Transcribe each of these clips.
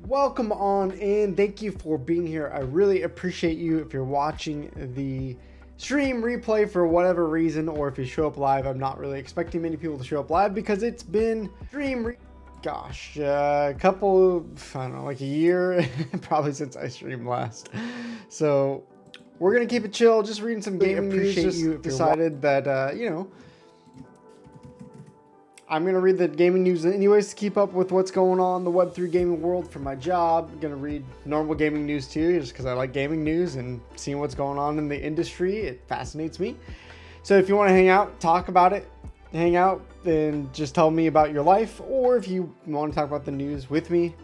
Welcome on in. Thank you for being here. I really appreciate you. If you're watching the stream replay for whatever reason, or if you show up live, I'm not really expecting many people to show up live because it's been a couple, I don't know, like a year, probably since I streamed last. So we're gonna keep it chill, just reading some gaming news. Just decided that I'm going to read the gaming news anyways to keep up with what's going on in the Web3 gaming world for my job. I'm going to read normal gaming news too, just because I like gaming news and seeing what's going on in the industry. It fascinates me. So if you want to hang out, talk about it, hang out, and just tell me about your life, or if you want to talk about the news with me,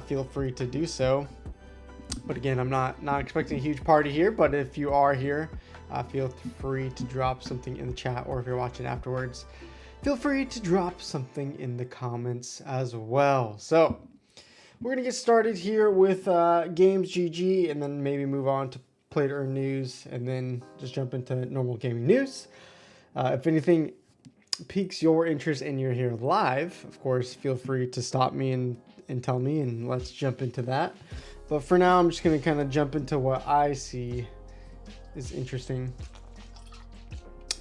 feel free to do so. But again, I'm not expecting a huge party here, but if you are here, feel free to drop something in the chat, or if you're watching afterwards, feel free to drop something in the comments as well. So we're going to get started here with Games GG, and then maybe move on to Play to Earn news, and then just jump into normal gaming news. If anything piques your interest and you're here live, of course, feel free to stop me and tell me, and let's jump into that. But for now, I'm just going to kind of jump into what I see is interesting.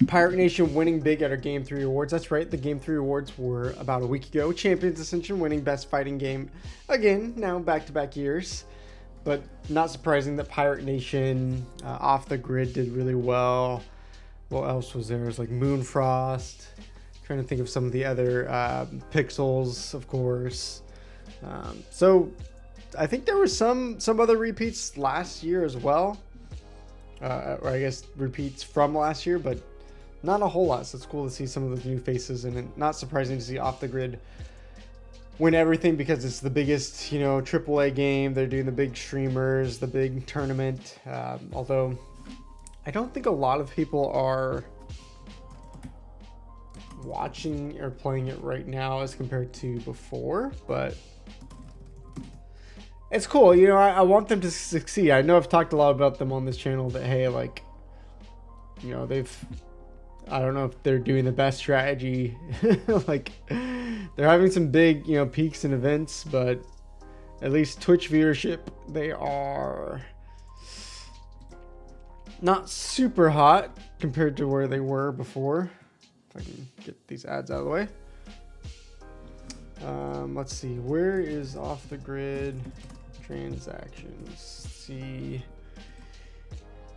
Pirate Nation winning big at our Game 3 awards. That's right, the Game 3 awards were about a week ago. Champions Ascension winning best fighting game again, now back-to-back years. But not surprising that Pirate Nation Off the Grid did really well. What else was there? It was like Moonfrost. Trying to think of some of the other Pixels, of course. So I think there were some other repeats last year as well. Or I guess repeats from last year, but not a whole lot. So it's cool to see some of the new faces, and not surprising to see Off the Grid win everything because it's the biggest, AAA game. They're doing the big streamers, the big tournament. Although I don't think a lot of people are watching or playing it right now as compared to before, but it's cool. I want them to succeed. I know I've talked a lot about them on this channel that, hey, like, I don't know if they're doing the best strategy. Like, they're having some big, peaks in events, but at least Twitch viewership, they are not super hot compared to where they were before. If I can get these ads out of the way. Let's see, where is Off the Grid transactions? Let's see,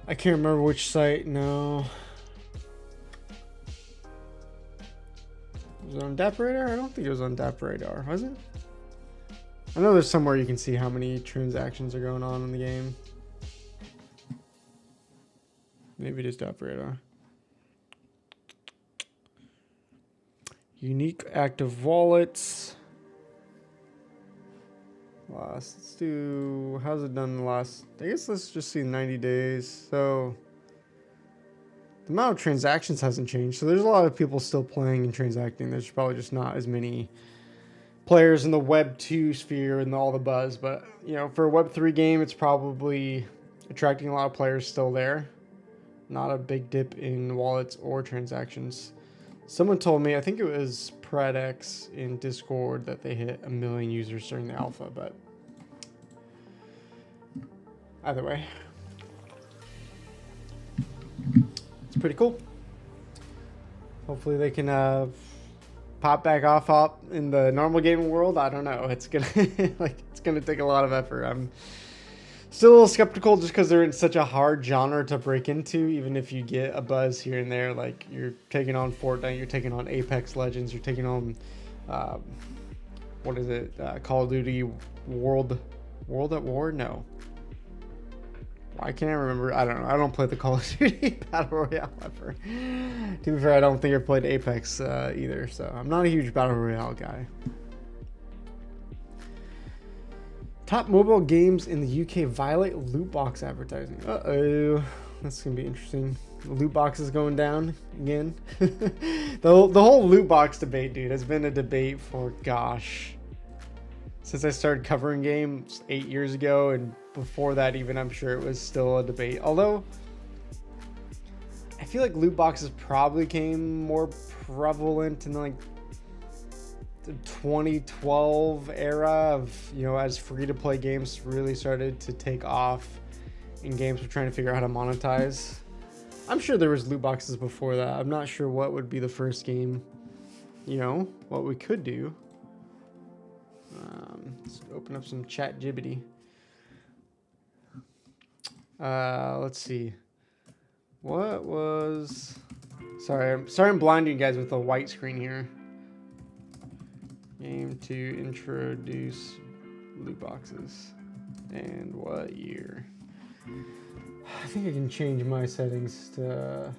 I can't remember which site. No. Was it on Dap Radar? I don't think it was on Dap Radar, was it? I know there's somewhere you can see how many transactions are going on in the game. Maybe it is Dap Radar. Unique active wallets. Let's do, how's it done in the last, I guess let's just see 90 days. So the amount of transactions hasn't changed. So there's a lot of people still playing and transacting. There's probably just not as many players in the Web2 sphere and all the buzz. But, for a Web3 game, it's probably attracting a lot of players still there. Not a big dip in wallets or transactions. Someone told me, I think it was PredX in Discord, that they hit 1 million users during the alpha, but either way, it's pretty cool. Hopefully they can pop back off in the normal gaming world. I don't know. It's gonna it's gonna take a lot of effort. I'm still a little skeptical just because they're in such a hard genre to break into. Even if you get a buzz here and there, like you're taking on Fortnite, you're taking on Apex Legends, you're taking on what is it? Call of Duty World at War? No. I can't remember. I don't know. I don't play the Call of Duty Battle Royale ever. To be fair, I don't think I played Apex either, so I'm not a huge Battle Royale guy. Top mobile games in the UK violate loot box advertising. Uh-oh. That's going to be interesting. Loot boxes going down again. The whole loot box debate, dude, has been a debate for, gosh, since I started covering games 8 years ago, and before that even, I'm sure it was still a debate. Although I feel like loot boxes probably came more prevalent in like the 2012 era of, you know, as free-to-play games really started to take off and games were trying to figure out how to monetize. I'm sure there was loot boxes before that. I'm not sure what would be the first game, you know, what we could do. Let's open up some chat jibbity. Let's see. What was... Sorry, I'm blinding you guys with a white screen here. Game to introduce loot boxes. And what year? I think I can change my settings to...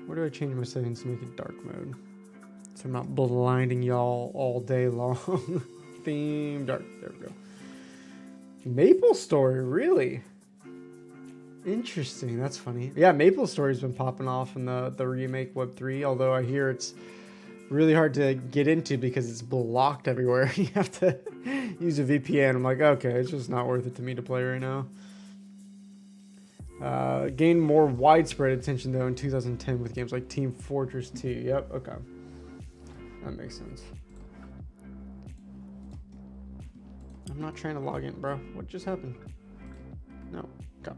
Where do I change my settings to make it dark mode? So I'm not blinding y'all all day long. Theme dark. There we go. Maple Story, really? Interesting. That's funny. Yeah, Maple Story's been popping off in the remake Web3, although I hear it's really hard to get into because it's blocked everywhere. You have to use a VPN. I'm like, okay, it's just not worth it to me to play right now. Gained more widespread attention though in 2010 with games like Team Fortress 2. Yep, okay. That makes sense. I'm not trying to log in, bro. What just happened? No, go.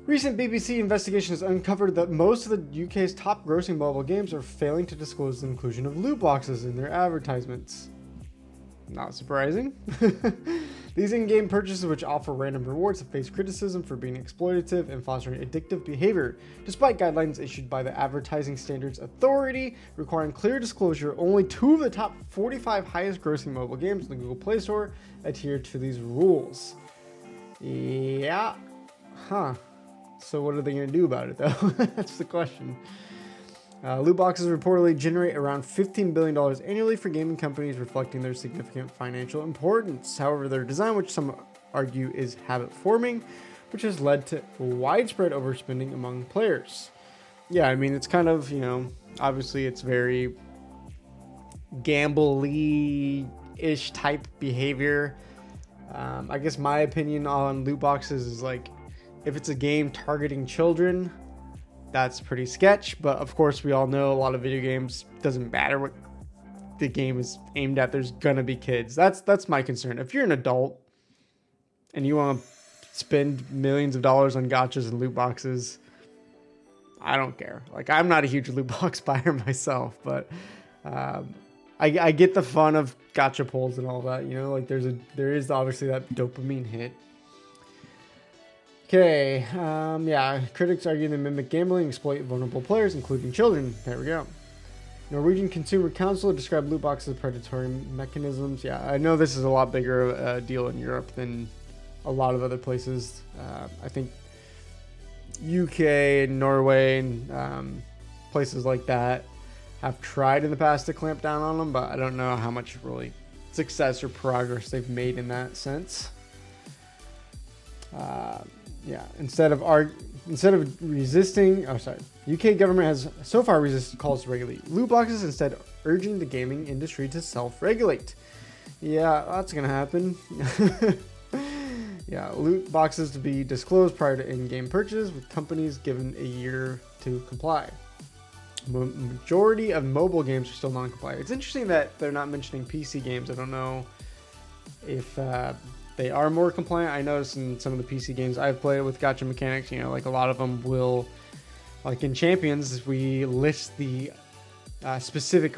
Recent BBC investigation has uncovered that most of the UK's top grossing mobile games are failing to disclose the inclusion of loot boxes in their advertisements. Not surprising. These in-game purchases, which offer random rewards, have faced criticism for being exploitative and fostering addictive behavior. Despite guidelines issued by the Advertising Standards Authority requiring clear disclosure, only 2 of the top 45 highest grossing mobile games in the Google Play Store adhere to these rules. Yeah. Huh. So what are they going to do about it, though? That's the question. Loot boxes reportedly generate around $15 billion annually for gaming companies, reflecting their significant financial importance. However, their design, which some argue is habit-forming, which has led to widespread overspending among players. Yeah, I mean, it's kind of, you know, obviously it's very gamble-y-ish type behavior. I guess my opinion on loot boxes is like, if it's a game targeting children, that's pretty sketch, but of course we all know a lot of video games, doesn't matter what the game is aimed at, there's gonna be kids. That's my concern. If you're an adult and you want to spend millions of dollars on gachas and loot boxes, I don't care. Like, I'm not a huge loot box buyer myself, but I get the fun of gacha pulls and all that, you know, like there is obviously that dopamine hit. Okay, yeah, critics argue they mimic gambling, exploit vulnerable players, including children. There we go. Norwegian Consumer Council described loot boxes as predatory mechanisms. Yeah, I know this is a lot bigger deal in Europe than a lot of other places. I think UK and Norway and places like that have tried in the past to clamp down on them, but I don't know how much really success or progress they've made in that sense. Yeah, instead of resisting, UK government has so far resisted calls to regulate loot boxes, instead urging the gaming industry to self-regulate. Yeah, that's gonna happen. Yeah, loot boxes to be disclosed prior to in-game purchase, with companies given a year to comply. Majority of mobile games are still non-compliant. It's interesting that they're not mentioning PC games. I don't know if they are more compliant. I noticed in some of the PC games I've played with gacha mechanics, you know, like a lot of them will, like in Champions, we list the specific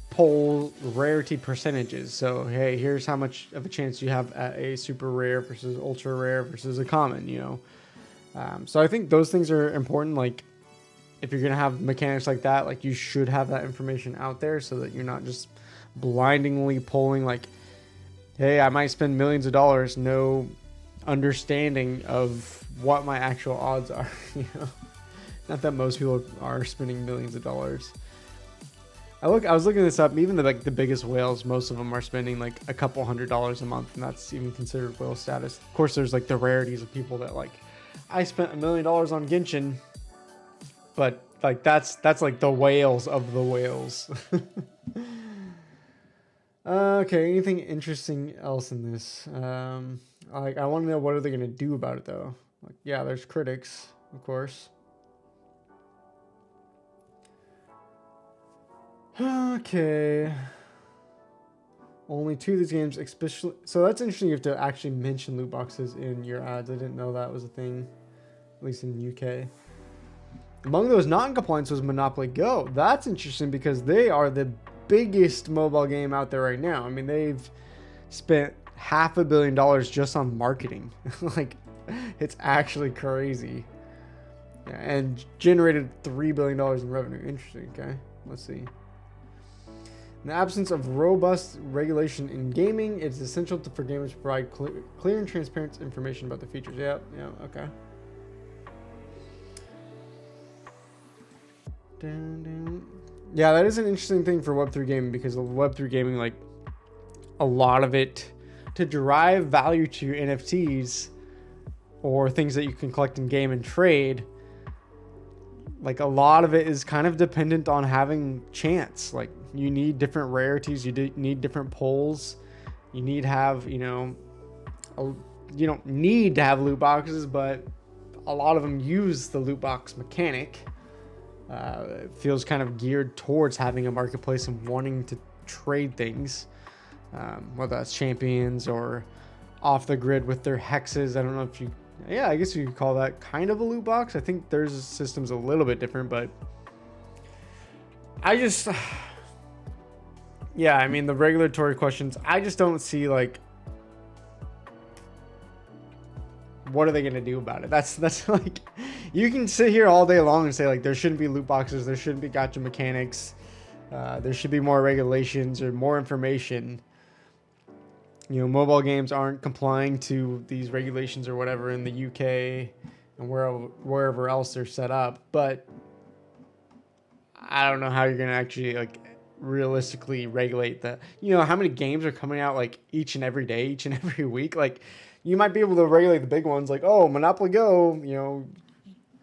poll rarity percentages. So, hey, here's how much of a chance you have at a super rare versus ultra rare versus a common, you know. So I think those things are important. Like, if you're going to have mechanics like that, like, you should have that information out there so that you're not just blindingly polling, like, hey, I might spend millions of dollars, no understanding of what my actual odds are, you know. Not that most people are spending millions of dollars. I was looking this up, even the biggest whales, most of them are spending like a couple $100s a month, and that's even considered whale status. Of course, there's like the rarities of people that like, I spent $1 million on Genshin, but like that's like the whales of the whales. Okay, anything interesting else in this? Like, I want to know, what are they going to do about it, though? Like, yeah, there's critics, of course. Okay. Only 2 of these games, especially. So that's interesting. You have to actually mention loot boxes in your ads. I didn't know that was a thing, at least in UK. Among those not in compliance was Monopoly Go. That's interesting because they are the biggest mobile game out there right now. I mean, they've spent $500 million just on marketing. Like, it's actually crazy. Yeah, and generated $3 billion in revenue. Interesting. Okay, let's see. In the absence of robust regulation in gaming, it's essential for gamers to provide clear and transparent information about the features. Yeah, okay. Yeah, that is an interesting thing for Web3 gaming because of Web3 gaming, like a lot of it to derive value to your NFTs or things that you can collect in game and trade. Like a lot of it is kind of dependent on having chance. Like you need different rarities, you need different pulls, you need to have, you don't need to have loot boxes, but a lot of them use the loot box mechanic. It feels kind of geared towards having a marketplace and wanting to trade things, whether that's champions or off the grid with their hexes. I don't know if you, I guess you could call that kind of a loot box. I think their system's a little bit different, but I just, I mean, the regulatory questions, I just don't see like, what are they going to do about it? That's like, you can sit here all day long and say like, there shouldn't be loot boxes. There shouldn't be gacha mechanics. There should be more regulations or more information. Mobile games aren't complying to these regulations or whatever in the UK and wherever else they're set up. But I don't know how you're going to actually like realistically regulate that. How many games are coming out like each and every day, each and every week? Like, you might be able to regulate the big ones, like, oh, Monopoly Go,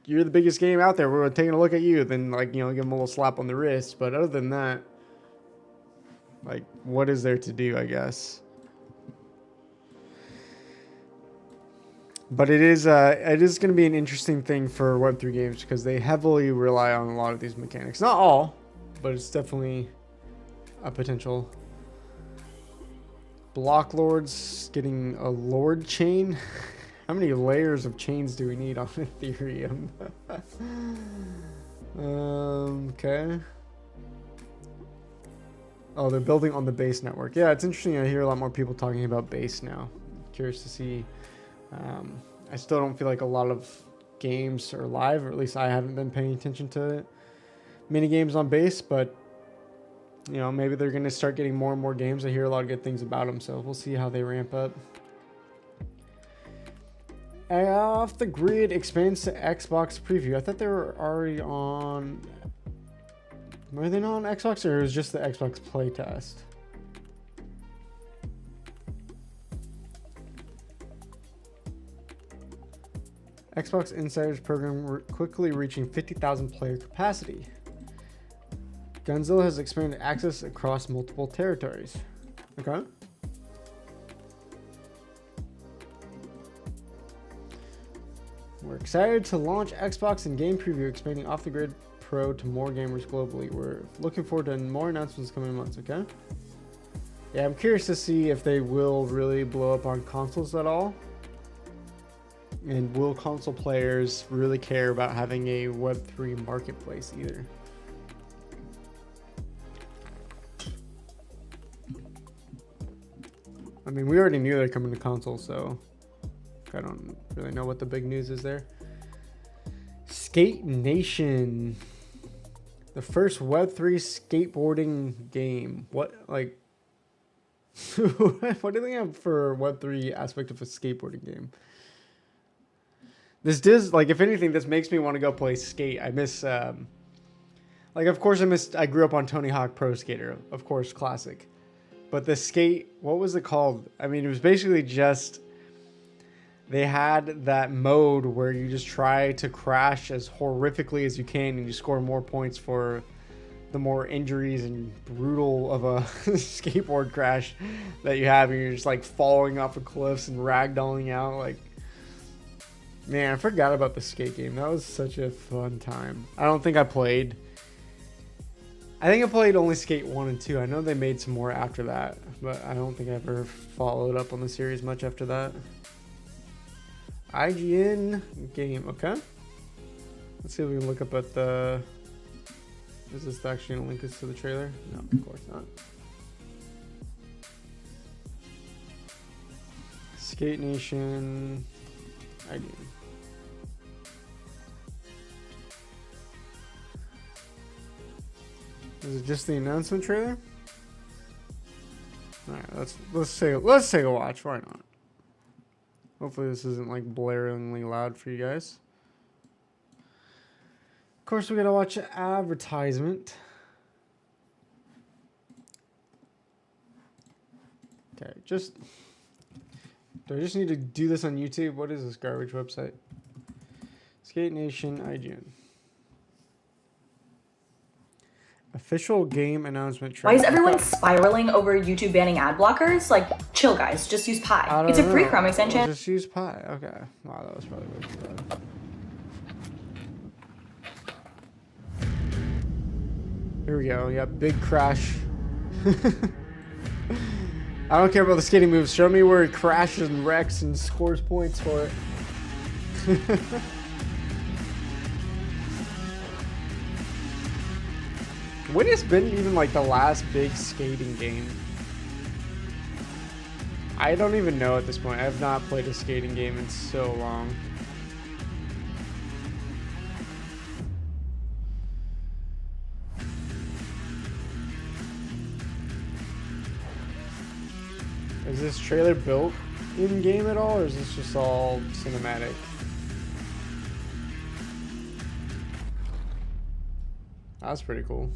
you're the biggest game out there. We're taking a look at you. Then, like, give them a little slap on the wrist. But other than that, like, what is there to do, I guess? But it is going to be an interesting thing for Web3 games because they heavily rely on a lot of these mechanics. Not all, but it's definitely a potential. Block Lords getting a Lord chain. How many layers of chains do we need on Ethereum? Okay. Oh, they're building on the base network. Yeah, it's interesting. I hear a lot more people talking about base now. Curious to see. I still don't feel like a lot of games are live, or at least I haven't been paying attention to mini games on base, but maybe they're going to start getting more and more games. I hear a lot of good things about them, so we'll see how they ramp up. Off the Grid expands to Xbox preview. I thought they were already on... Were they not on Xbox, or it was just the Xbox playtest? Xbox Insiders program quickly reaching 50,000 player capacity. Gunzilla has expanded access across multiple territories. Okay. We're excited to launch Xbox and game preview, expanding Off the Grid Pro to more gamers globally. We're looking forward to more announcements coming months, okay? Yeah, I'm curious to see if they will really blow up on consoles at all. And will console players really care about having a Web3 marketplace either? I mean, we already knew they're coming to console, so I don't really know what the big news is there. Skate Nation. The first Web3 skateboarding game. What, like, what do they have for Web3 aspect of a skateboarding game? This does, like, if anything, this makes me want to go play skate. I miss, like, of course I grew up on Tony Hawk Pro Skater, of course, classic. But the skate, what was it called? I mean, it was basically just, they had that mode where you just try to crash as horrifically as you can and you score more points for the more injuries and brutal of a skateboard crash that you have. And you're just like falling off of cliffs and ragdolling out. Like, man, I forgot about the skate game. That was such a fun time. I don't think I played I think I played only Skate 1 and 2. I know they made some more after that, but I don't think I ever followed up on the series much after that. IGN game, okay. Let's see if we can look up at the... Is this actually going to link us to the trailer? No, of course not. Skate Nation, IGN. Is it just the announcement trailer? All right, let's take a watch. Why not? Hopefully this isn't like blaringly loud for you guys. Of course, we gotta watch an advertisement. Okay, do I just need to do this on YouTube? What is this garbage website? Skate Nation IGN. Official game announcement trailer. Why is everyone spiraling over YouTube banning ad blockers? Like, chill guys, just use Pi. It's a free Chrome extension. Just use Pi, okay. Wow, that was probably way too bad. Here we go, yeah, big crash. I don't care about the skating moves. Show me where he crashes and wrecks and scores points for it. When has been even like the last big skating game? I don't even know at this point. I have not played a skating game in so long. Is this trailer built in game at all, or is this just all cinematic? That's pretty cool.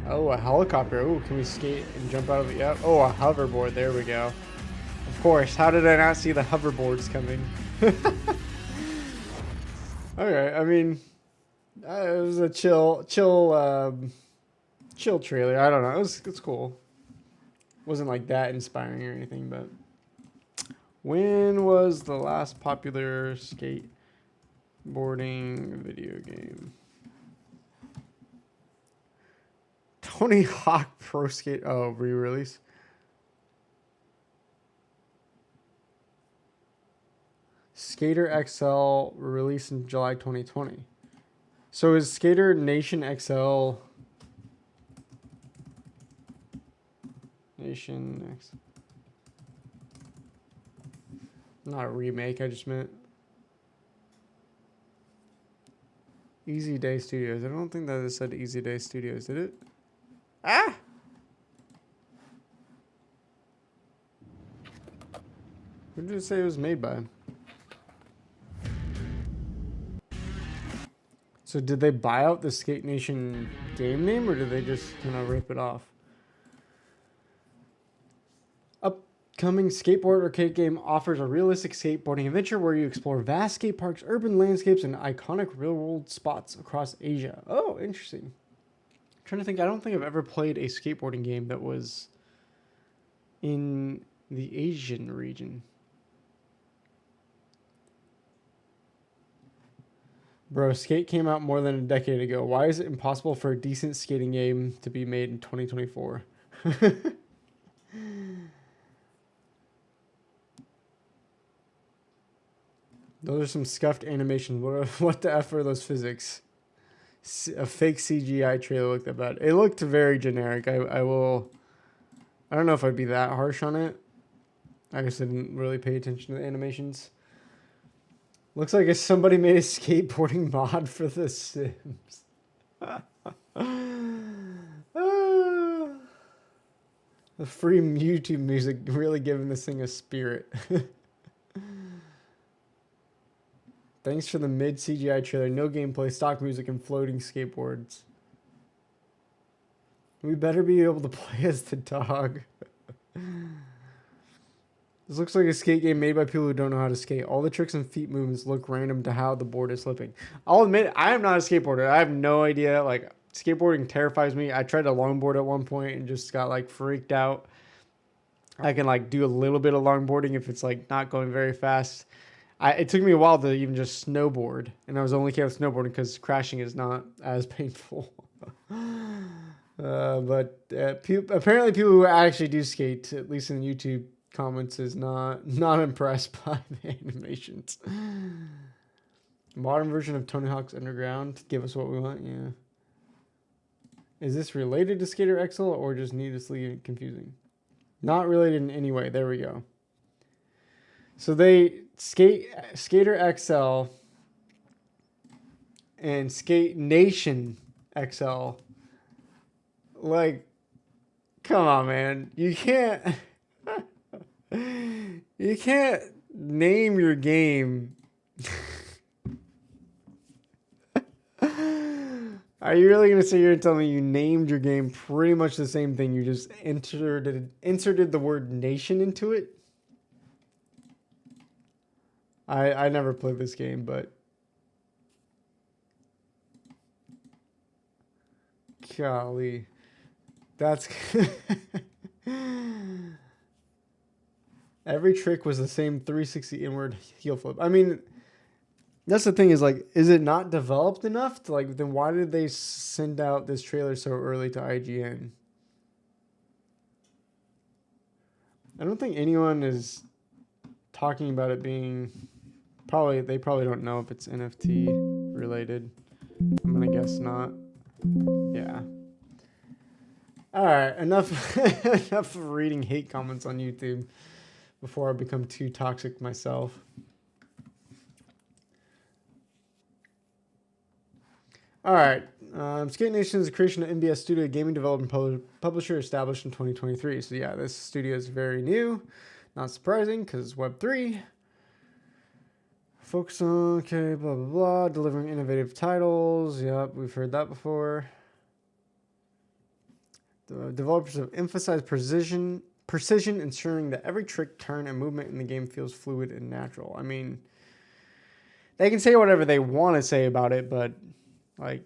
Oh, a helicopter. Oh, can we skate and jump out of it? Yep. Oh, a hoverboard. There we go. Of course. How did I not see the hoverboards coming? Okay. I mean, it was a chill trailer. I don't know. It's cool. Wasn't like that inspiring or anything, but. When was the last popular skateboarding video game? Tony Hawk Pro Skate. Oh, re-release. Skater XL released in July 2020. So is Skater Nation XL... Nation X... Not a remake, I just meant. Easy Day Studios. I don't think that it said Easy Day Studios, did it? Ah! Who did it say it was made by? So did they buy out the Skate Nation game name, or did they just kind of rip it off? Upcoming skateboard arcade game offers a realistic skateboarding adventure where you explore vast skate parks, urban landscapes, and iconic real-world spots across Asia. Oh, interesting. I'm trying to think. I don't think I've ever played a skateboarding game that was in the Asian region. Bro, Skate came out more than a decade ago. Why is it impossible for a decent skating game to be made in 2024? Those are some scuffed animations. What the F are those physics? A fake CGI trailer looked that bad. It looked very generic. I don't know if I'd be that harsh on it. I guess I didn't really pay attention to the animations. Looks like somebody made a skateboarding mod for The Sims. The free YouTube music really giving this thing a spirit. Thanks for the mid CGI trailer. No gameplay, stock music, and floating skateboards. We better be able to play as the dog. This looks like a skate game made by people who don't know how to skate. All the tricks and feet movements look random to how the board is slipping. I'll admit, I am not a skateboarder. I have no idea. Like, skateboarding terrifies me. I tried to longboard at one point and just got, like, freaked out. I can, like, do a little bit of longboarding if it's, like, not going very fast. It took me a while to even just snowboard, and I was only okay with snowboarding because crashing is not as painful. But apparently people who actually do skate, at least in the YouTube comments, is not impressed by the animations. Modern version of Tony Hawk's Underground. Give us what we want. Yeah. Is this related to Skater XL or just needlessly confusing? Not related in any way. There we go. So they Skater XL and Skate Nation XL. Like, come on, man. You can't name your game. Are you really gonna sit here and tell me you named your game pretty much the same thing? You just inserted the word nation into it? I never played this game, but golly, that's every trick was the same 360 inward heel flip. I mean, that's the thing is like, is it not developed enough to like? Then why did they send out this trailer so early to IGN? I don't think anyone is talking about it being. They probably don't know if it's NFT related. I'm gonna guess not. Yeah. All right, enough of reading hate comments on YouTube before I become too toxic myself. All right, Skate Nation is a creation of MBS Studio, gaming development publisher established in 2023. So yeah, this studio is very new. Not surprising because it's Web3. Focus on, okay, blah, blah, blah. Delivering innovative titles. Yep, we've heard that before. The developers have emphasized precision, ensuring that every trick, turn, and movement in the game feels fluid and natural. I mean, they can say whatever they want to say about it, but like,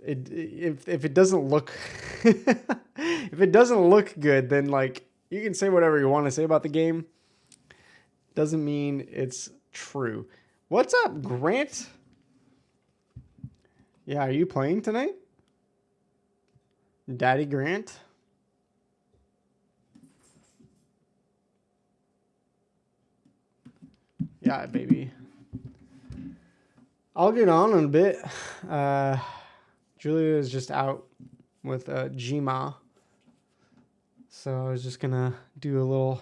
if it doesn't look, if it doesn't look good, then like you can say whatever you want to say about the game. Doesn't mean it's true. What's up, Grant? Yeah, are you playing tonight? Daddy Grant? Yeah, baby. I'll get on in a bit. Julia is just out with Gma. So I was just gonna do a little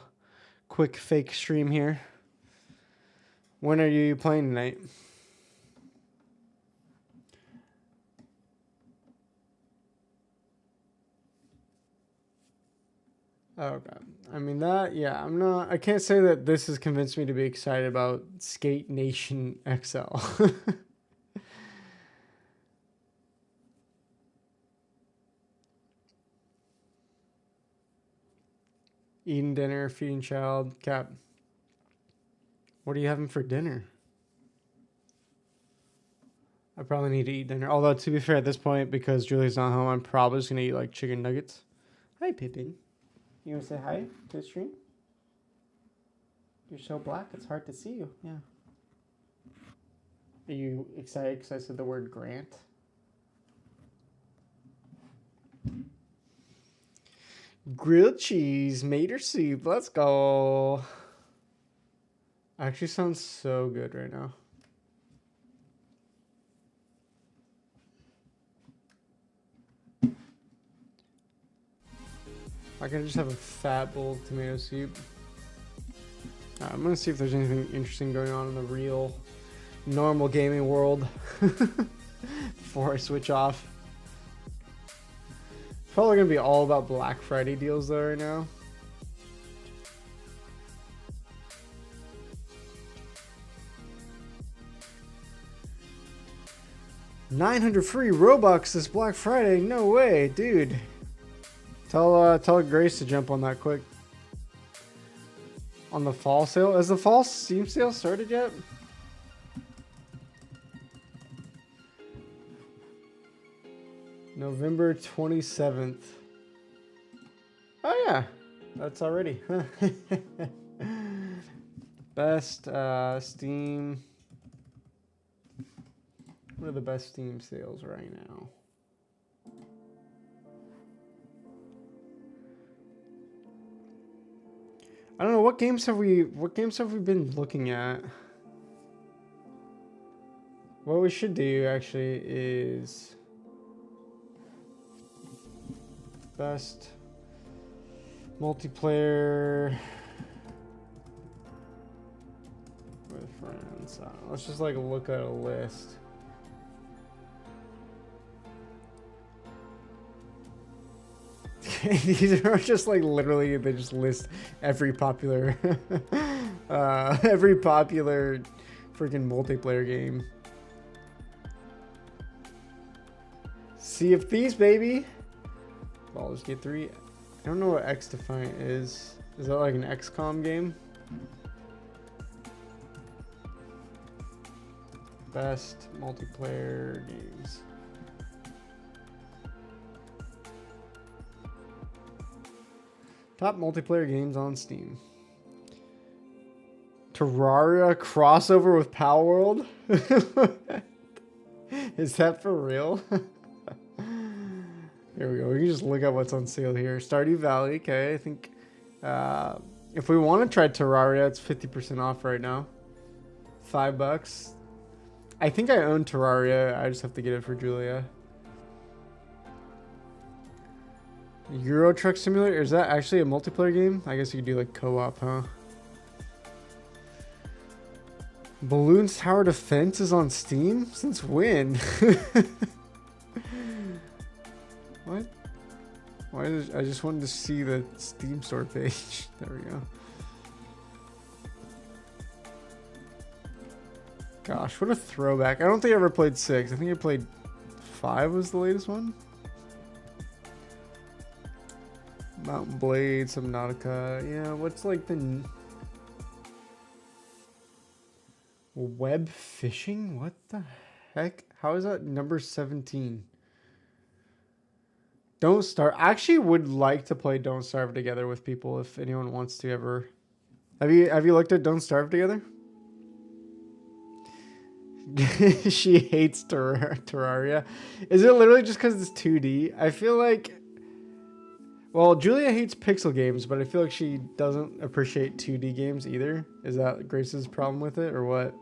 quick fake stream here. When are you playing tonight? Oh god. I mean that, yeah, I can't say that this has convinced me to be excited about Skate Nation XL. Eating dinner, feeding child, Cap. What are you having for dinner? I probably need to eat dinner. Although, to be fair, at this point, because Julie's not home, I'm probably just going to eat, like, chicken nuggets. Hi, Pippin. You want to say hi to the stream? You're so black, it's hard to see you. Yeah. Are you excited because I said the word Grant? Grilled cheese, mater soup. Let's go. Actually sounds so good right now. I can just have a fat bowl of tomato soup. I'm gonna see if there's anything interesting going on in the real, normal gaming world before I switch off. It's probably gonna be all about Black Friday deals though right now. $900 free Robux this Black Friday. No way, dude. Tell Grace to jump on that quick. On the fall sale. Has the fall Steam sale started yet? November 27th. Oh yeah, that's already. Best Steam. What are the best Steam sales right now? I don't know, what games have we been looking at? What we should do actually is best multiplayer with friends. Let's just like look at a list. These are just like literally, they just list every popular freaking multiplayer game. Sea of Thieves, baby. Baldur's Gate 3. I don't know what X Defiant is. Is that like an XCOM game? Best multiplayer games. Top multiplayer games on Steam. Terraria crossover with Palworld? Is that for real? Here we go. We can just look at what's on sale here. Stardew Valley. Okay, I think if we want to try Terraria, it's 50% off right now. $5. I think I own Terraria. I just have to get it for Julia. Euro Truck Simulator, is that actually a multiplayer game? I guess you could do like co-op, huh? Balloons Tower Defense is on Steam? Since when? What? Why did I just wanted to see the Steam store page. There we go. Gosh, what a throwback. I don't think I ever played 6. I think I played 5 was the latest one. Mountain Blade, Subnautica. Yeah, what's like the web fishing? What the heck? How is that number 17? Don't Starve. I actually would like to play Don't Starve together with people if anyone wants to ever. Have you looked at Don't Starve together? She hates Terraria. Is it literally just because it's 2D? I feel like. Well, Julia hates pixel games, but I feel like she doesn't appreciate 2D games either. Is that Grace's problem with it, or what?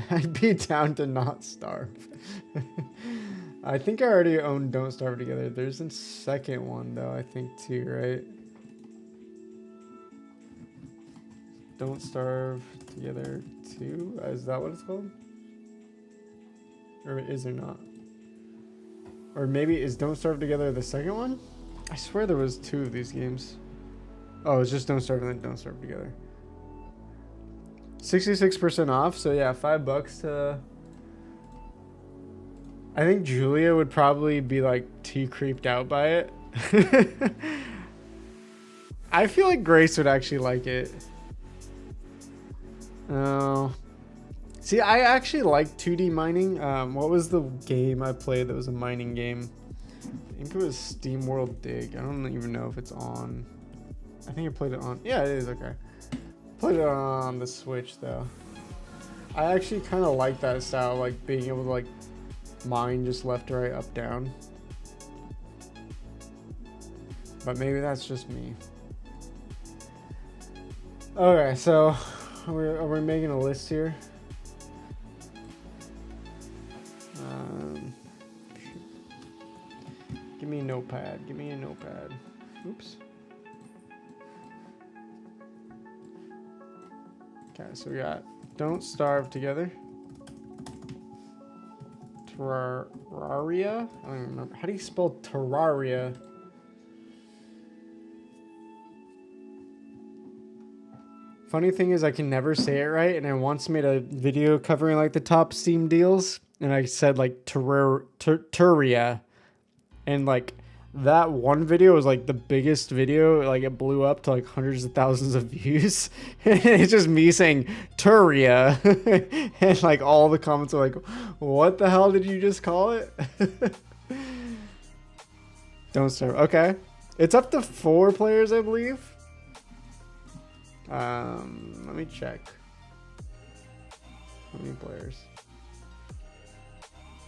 I'd be down to not starve. I think I already own Don't Starve Together. There's a second one, though, I think, too, right? Don't Starve Together 2? Is that what it's called? Or is there not? Or maybe is Don't Starve Together the second one? I swear there was 2 of these games. Oh, it's just Don't Starve and then Don't Starve Together. 66% off, so yeah, $5 to... I think Julia would probably be like too creeped out by it. I feel like Grace would actually like it. Oh. See, I actually like 2D mining. What was the game I played that was a mining game? I think it was Steam World Dig. I don't even know if it's on. I think I played it on. Yeah, it is. Okay. Played it on the Switch though. I actually kind of like that style, like being able to like mine just left, right, up, down. But maybe that's just me. Okay, so are we making a list here? Give me a notepad. Give me a notepad. Oops. Okay, so we got Don't Starve Together. Terraria? I don't even remember. How do you spell Terraria? Funny thing is I can never say it right, and I once made a video covering like the top Steam deals, and I said like Terraria. And like that one video was like the biggest video, like it blew up to like hundreds of thousands of views. And it's just me saying Terraria. And like all the comments are like, what the hell did you just call it? Don't Starve. Okay. It's up to 4 players, I believe. Let me check. How many players?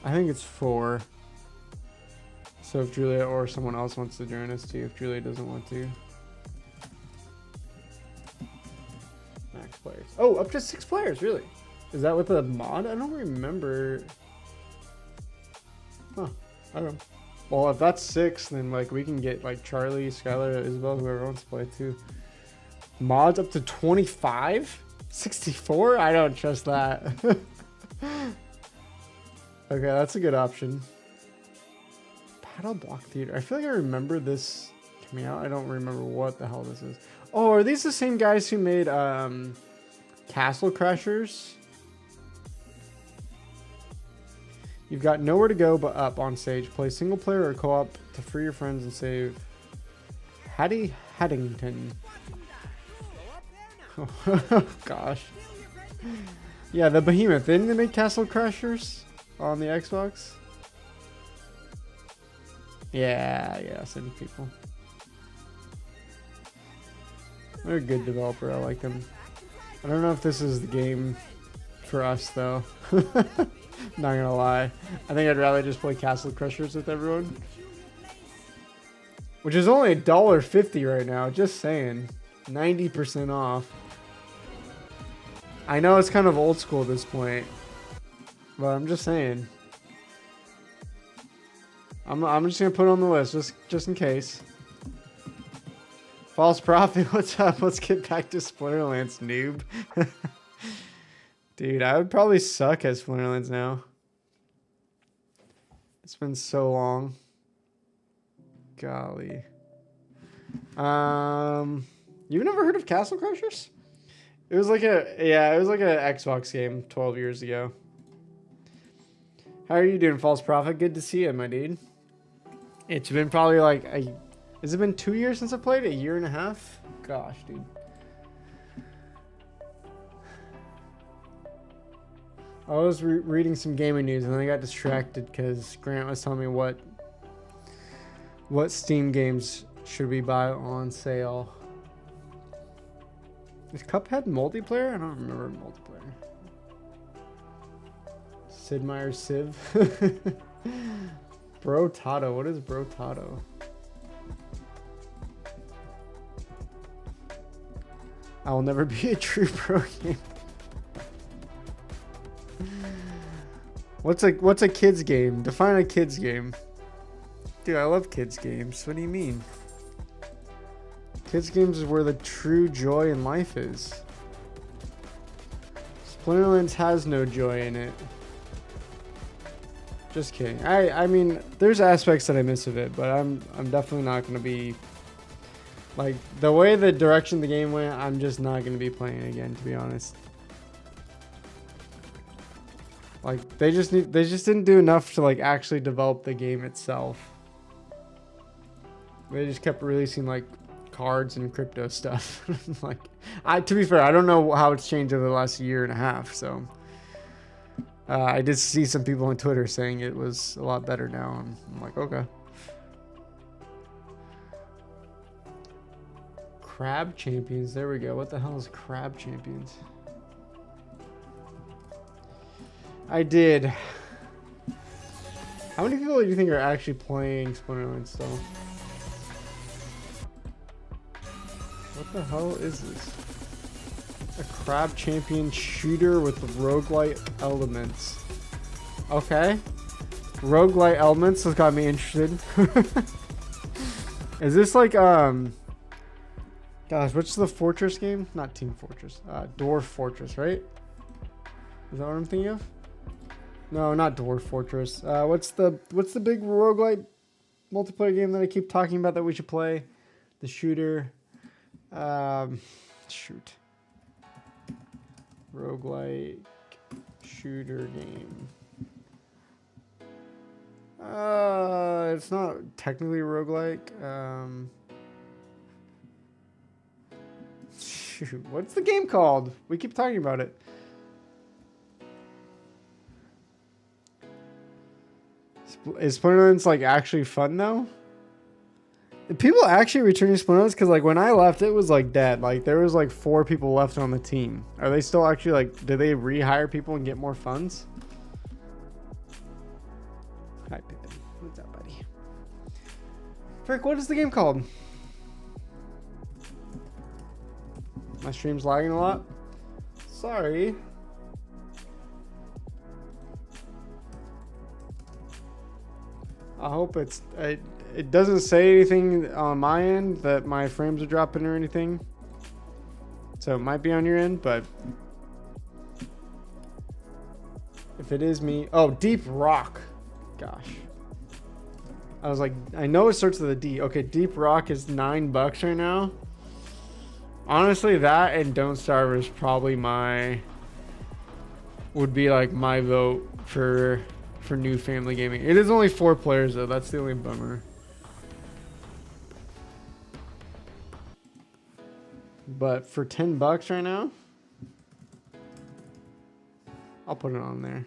I think it's 4. So if Julia or someone else wants to join us too, if Julia doesn't want to. Max players. Oh, up to 6 players, really? Is that with a mod? I don't remember. Huh. I don't know. Well, if that's 6, then like we can get like Charlie, Skylar, Isabel, whoever wants to play too. Mods up to 25? 64? I don't trust that. Okay, that's a good option. Paddle Block Theater. I feel like I remember this coming out. I don't remember what the hell this is. Oh, are these the same guys who made Castle Crashers? You've got nowhere to go but up on stage. Play single player or co-op to free your friends and save Hattie Haddington. Oh, gosh. Yeah, the Behemoth. Didn't they make Castle Crashers on the Xbox? Yeah, same people. They're a good developer. I like them. I don't know if this is the game for us, though. Not gonna lie. I think I'd rather just play Castle Crushers with everyone. Which is only $1.50 right now. Just saying. 90% off. I know it's kind of old school at this point. But I'm just saying. I'm just gonna put it on the list just in case. False Prophet, what's up? Let's get back to Splinterlands, noob. Dude, I would probably suck at Splinterlands now. It's been so long. Golly. You've never heard of Castle Crushers? It was like an Xbox game 12 years ago. How are you doing, False Prophet? Good to see you, my dude. It's been probably like has it been 2 years since I played? A year and a half? Gosh, dude. I was reading some gaming news and then I got distracted because Grant was telling me what Steam games should we buy on sale. Is Cuphead multiplayer? I don't remember multiplayer. Sid Meier's Civ. Bro Tato. What is Bro Tato? I will never be a true pro gamer. What's a kids game? Define a kids game. Dude, I love kids games. What do you mean? Kids games is where the true joy in life is. Splinterlands has no joy in it. Just kidding. I mean, there's aspects that I miss of it, but I'm definitely not going to be like the way the direction the game went. I'm just not going to be playing it again, to be honest. Like they just didn't do enough to like actually develop the game itself. They just kept releasing like cards and crypto stuff. Like, to be fair, I don't know how it's changed over the last year and a half. So I did see some people on Twitter saying it was a lot better now. And I'm like, okay. Crab Champions. There we go. What the hell is Crab Champions? I did. How many people do you think are actually playing Splinterlands still? What the hell is this? A Crab Champion shooter with roguelite elements. Okay. Roguelite elements has got me interested. Is this like, gosh, what's the Fortress game? Not Team Fortress. Dwarf Fortress, right? Is that what I'm thinking of? No, not Dwarf Fortress. What's the big roguelite multiplayer game that I keep talking about that we should play? The shooter. Shoot. Roguelike shooter game. It's not technically roguelike. Shoot, what's the game called? We keep talking about it. Is Splinterlands like actually fun though? People actually returning Splinterlands because like when I left, it was like dead. Like there was like 4 people left on the team. Are they still actually like? Did they rehire people and get more funds? Hi Pippin, what's up, buddy? Frick, what is the game called? My stream's lagging a lot. Sorry. I hope it's. It doesn't say anything on my end that my frames are dropping or anything. So it might be on your end, but if it is me, oh, Deep Rock. Gosh. I was like, I know it starts with a D. Okay, Deep Rock is $9 right now. Honestly, that and Don't Starve is probably would be like my vote for new family gaming. It is only 4 players though. That's the only bummer. But for $10 right now, I'll put it on there.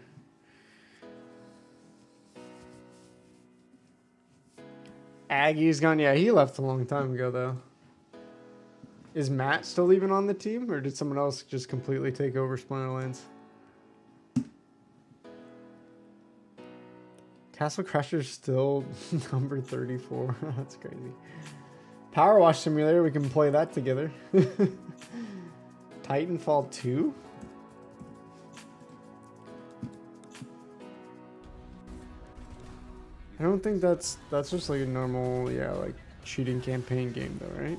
Aggie's gone. Yeah, he left a long time ago though. Is Matt still even on the team, or did someone else just completely take over Splinterlands? Castle Crasher's still number 34. That's crazy. Power Wash Simulator, we can play that together. Titanfall 2? I don't think that's just like a normal, yeah, like shooting campaign game though, right?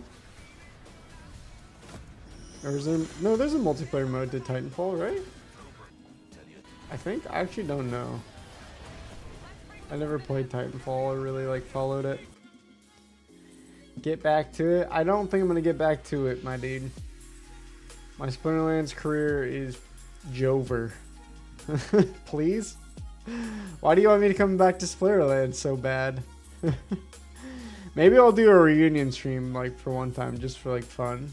Or is there, no, there's a multiplayer mode to Titanfall, right? I think, I actually don't know. I never played Titanfall or really like followed it. Get back to it. I don't think I'm gonna get back to it, my dude. My Splinterlands career is Jover. Please? Why do you want me to come back to Splinterlands so bad? Maybe I'll do a reunion stream like for one time just for like fun.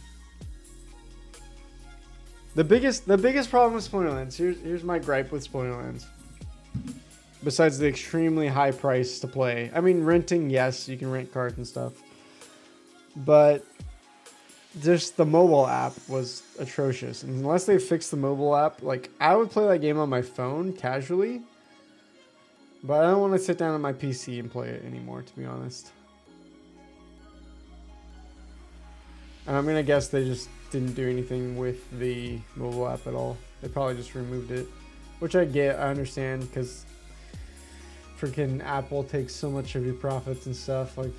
The biggest problem with Splinterlands, here's my gripe with Splinterlands. Besides the extremely high price to play. I mean, renting, yes, you can rent cards and stuff. But just the mobile app was atrocious. And unless they fix the mobile app, like I would play that game on my phone casually. But I don't want to sit down on my PC and play it anymore, to be honest. And I'm gonna guess they just didn't do anything with the mobile app at all. They probably just removed it. Which I get, I understand, because freaking Apple takes so much of your profits and stuff. Like,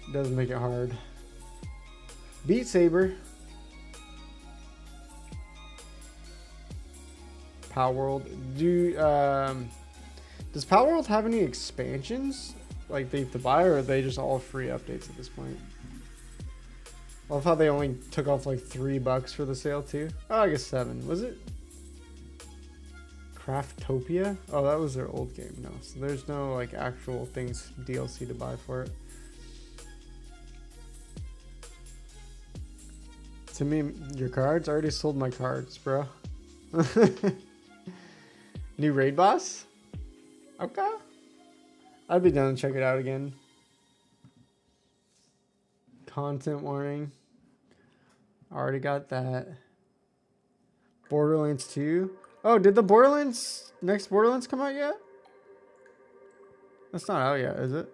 it does make it hard. Beat Saber. Power World. Does Power World have any expansions? Like they have to buy, or are they just all free updates at this point? I love how they only took off like $3 for the sale too. Oh, I guess 7. Was it? Craftopia? Oh, that was their old game. No, so there's no like actual things DLC to buy for it. To me, your cards? I already sold my cards, bro. New raid boss? Okay. I'd be down to check it out again. Content warning. Already got that. Borderlands 2. Oh, did the next Borderlands come out yet? That's not out yet, is it?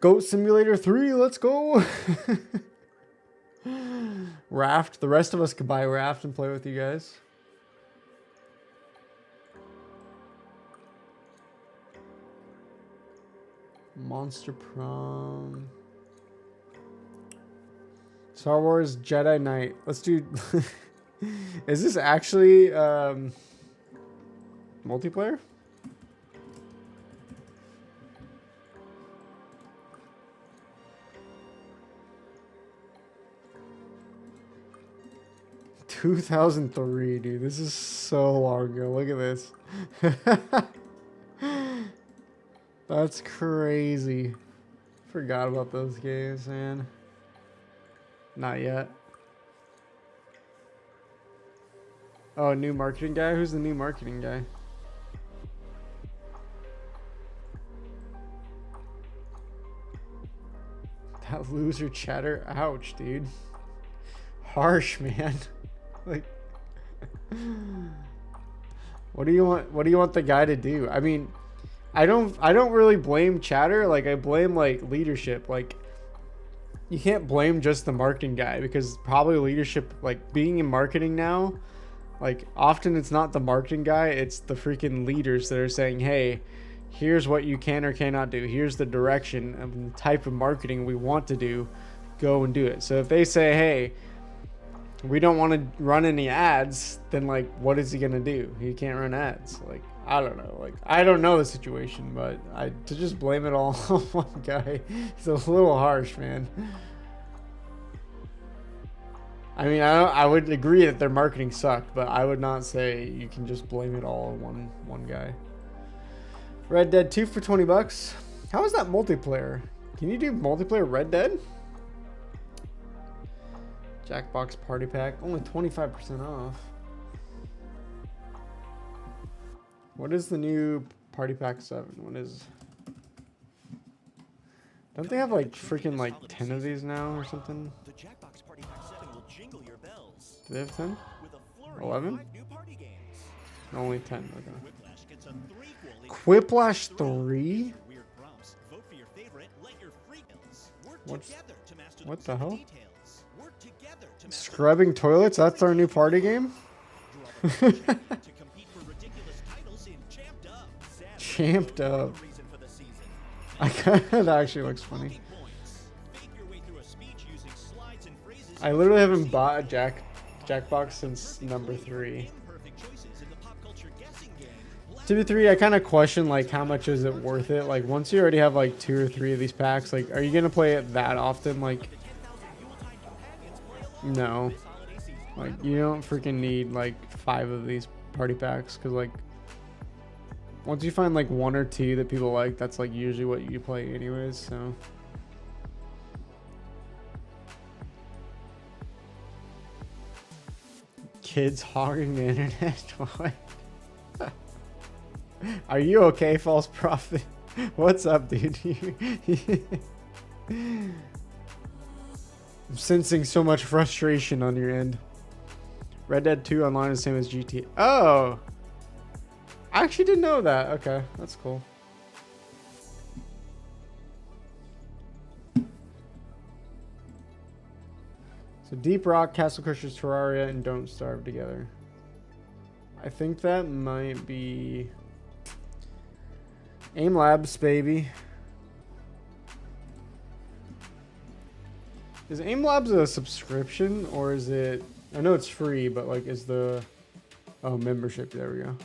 Goat Simulator 3, let's go! Raft. The rest of us could buy Raft and play with you guys. Monster Prom. Star Wars Jedi Knight. Let's do... Is this actually multiplayer? ...2003, dude. This is so long ago. Look at this. That's crazy. Forgot about those games, man. Not yet. Oh, new marketing guy? Who's the new marketing guy? Loser chatter. Ouch, dude. Harsh, man. Like, what do you want the guy to do? I mean, I don't really blame chatter. Like, I blame like leadership. Like, you can't blame just the marketing guy, because probably leadership, like being in marketing now, like often it's not the marketing guy, it's the freaking leaders that are saying, hey, here's what you can or cannot do. Here's the direction and type of marketing we want to do. Go and do it. So if they say, hey, we don't want to run any ads, then like, what is he going to do? He can't run ads. Like, I don't know. Like, I don't know the situation, but to just blame it all on one guy is a little harsh, man. I mean, I would agree that their marketing sucked, but I would not say you can just blame it all on one guy. Red Dead 2 for $20. How is that multiplayer? Can you do multiplayer Red Dead? Jackbox Party Pack, only 25% off. What is the new Party Pack 7? What is... Don't they have like freaking like 10 of these now or something? The Jackbox Party Pack 7 will jingle your bells. Do they have 10? With a flurry 11? of 5 new party games. Only 10, okay. Quiplash gets a 3 Quiplash 3? weird prompts. Vote for your favorite. Let your free bills. Work What's- together to master what the the hell? details. Work together to master Scrubbing toilets? That's our new party game? Draw the champion to compete for ridiculous titles in Champed Up. Sadly, Champed no Up. reason for the season. I kind of, that actually looks funny. Talking points. Fake your way through a speech using slides and phrases. I literally haven't bought a Jackbox since number 3. Imperfect choices in the pop culture guessing game. To be 3, I kind of question like how much is it worth it? Like once you already have like 2 or 3 of these packs, like are you gonna play it that often? Like, no. Like you don't freaking need like 5 of these party packs, because like once you find like 1 or 2 that people like, that's like usually what you play anyways. So kids hogging the internet. What? Are you okay, false prophet? What's up, dude? I'm sensing so much frustration on your end. Red Dead 2 online is the same as GTA. Oh! I actually didn't know that. Okay, that's cool. So Deep Rock, Castle Crushers, Terraria, and Don't Starve together. I think that might be... Aim Labs, baby. Is Aim Labs a subscription, or is it... I know it's free, but like is the... Oh, membership. There we go.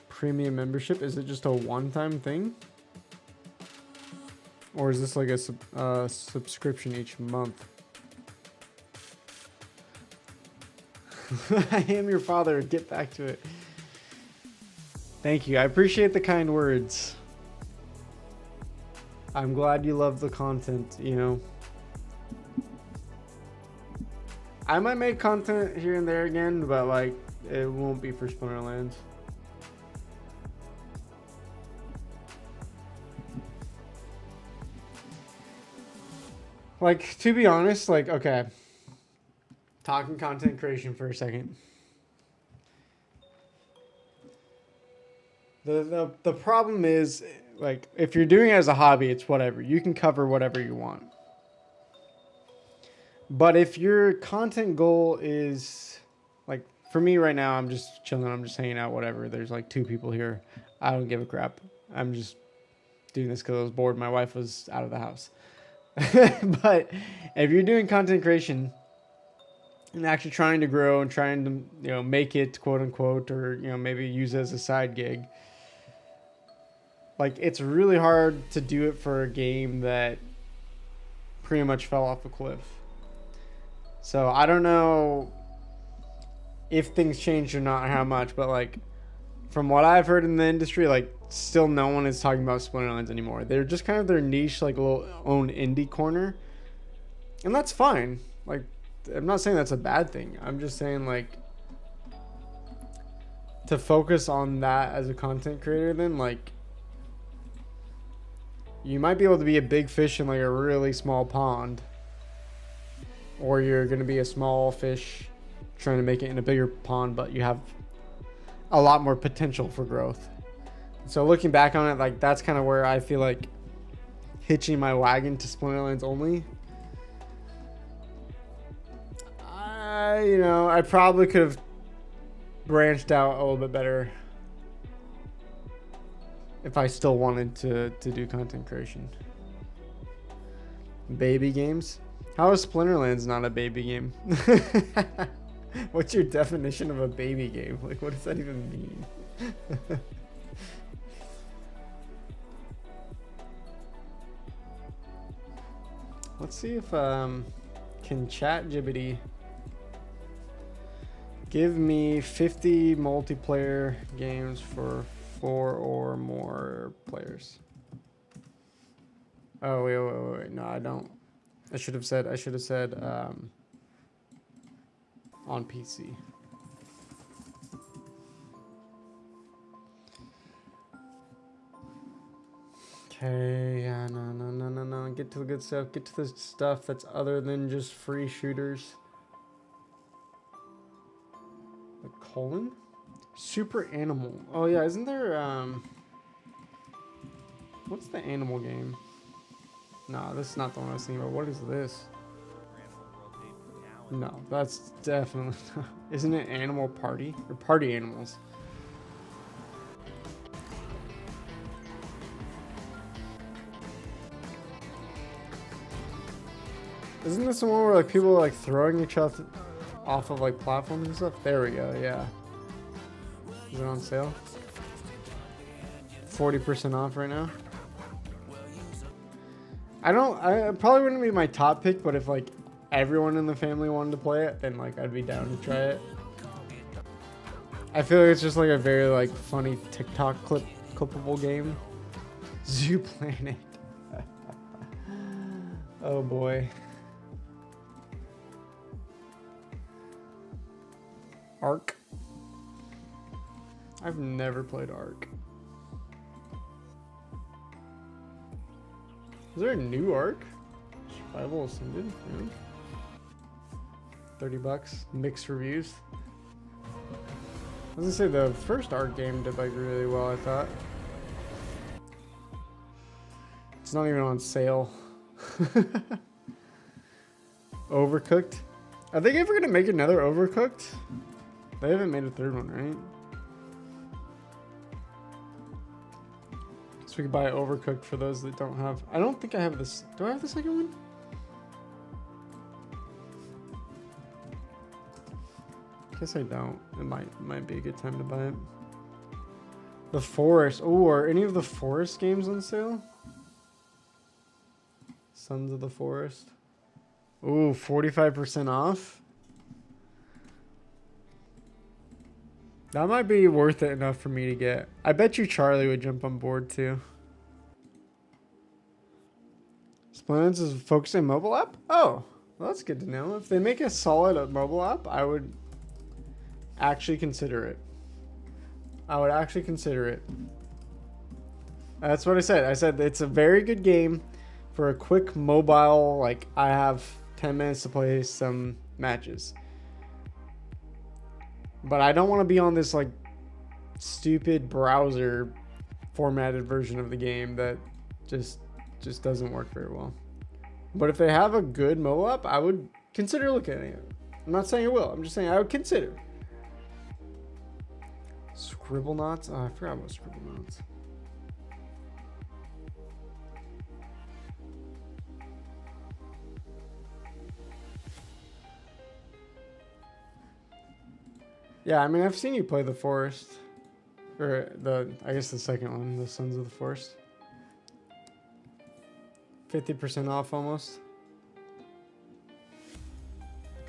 Premium membership. Is it just a one-time thing? Or is this like a subscription each month? I am your father. Get back to it. Thank you. I appreciate the kind words. I'm glad you love the content, you know. I might make content here and there again, but like it won't be for Splinterlands. Like, to be honest, like, okay. Talking content creation for a second. The problem is, like, if you're doing it as a hobby, it's whatever. You can cover whatever you want. But if your content goal is, like, for me right now, I'm just chilling. I'm just hanging out, whatever. There's, like, 2 people here. I don't give a crap. I'm just doing this because I was bored. My wife was out of the house. But if you're doing content creation and actually trying to grow and trying to, you know, make it, quote unquote, or, you know, maybe use it as a side gig, like, it's really hard to do it for a game that pretty much fell off a cliff. So I don't know if things changed or not, or how much, but like from what I've heard in the industry, like still no one is talking about Splinterlands anymore. They're just kind of their niche, like little own indie corner, and that's fine. Like, I'm not saying that's a bad thing. I'm just saying, like, to focus on that as a content creator, then like You might be able to be a big fish in like a really small pond. Or you're going to be a small fish trying to make it in a bigger pond, but you have a lot more potential for growth. So looking back on it, like that's kind of where I feel like hitching my wagon to Splinterlands only. I probably could have branched out a little bit better if I still wanted to do content creation. Baby games? How is Splinterlands not a baby game? What's your definition of a baby game? Like, what does that even mean? Let's see if can ChatGPT give me 50 multiplayer games for 4 or more players. Oh wait. No, I don't. I should have said on PC. Okay, yeah, no. Get to the good stuff. Get to the stuff that's other than just free shooters. The colon? Super Animal. Oh yeah, isn't there what's the animal game? No, this is not the one I was thinking about. What is this? No, that's definitely not. Isn't it Animal Party? Or Party Animals? Isn't this the one where like people are like throwing each other off of like platforms and stuff? There we go, yeah. Is it on sale? 40% off right now. I probably wouldn't be my top pick, but if like everyone in the family wanted to play it, then like I'd be down to try it. I feel like it's just like a very like funny TikTok clippable game. Zoo Planet. Oh boy. Ark. I've never played Ark. Is there a new Ark? Survival Ascended? Yeah. $30. Mixed reviews. I was gonna say the first Ark game did like really well, I thought. It's not even on sale. Overcooked? Are they ever gonna make another Overcooked? They haven't made a third one, right? So we could buy Overcooked for those that don't have. I don't think I have this. Do I have the second one? Guess I don't. It might be a good time to buy it. The Forest. Oh, are any of the Forest games on sale? Sons of the Forest. Ooh, 45% off. That might be worth it enough for me to get. I bet you Charlie would jump on board too. Splinterlands is focusing mobile app? Oh, well, that's good to know. If they make a solid mobile app, I would actually consider it. I would actually consider it. That's what I said. I said it's a very good game for a quick mobile, like I have 10 minutes to play some matches. But I don't want to be on this like stupid browser formatted version of the game that just doesn't work very well. But if they have a good mobile app, I would consider looking at it. I'm not saying I will. I'm just saying I would consider. Scribblenauts? Oh, I forgot about Scribblenauts. Yeah, I mean, I've seen you play the Forest. Or I guess the second one, the Sons of the Forest. 50% off almost.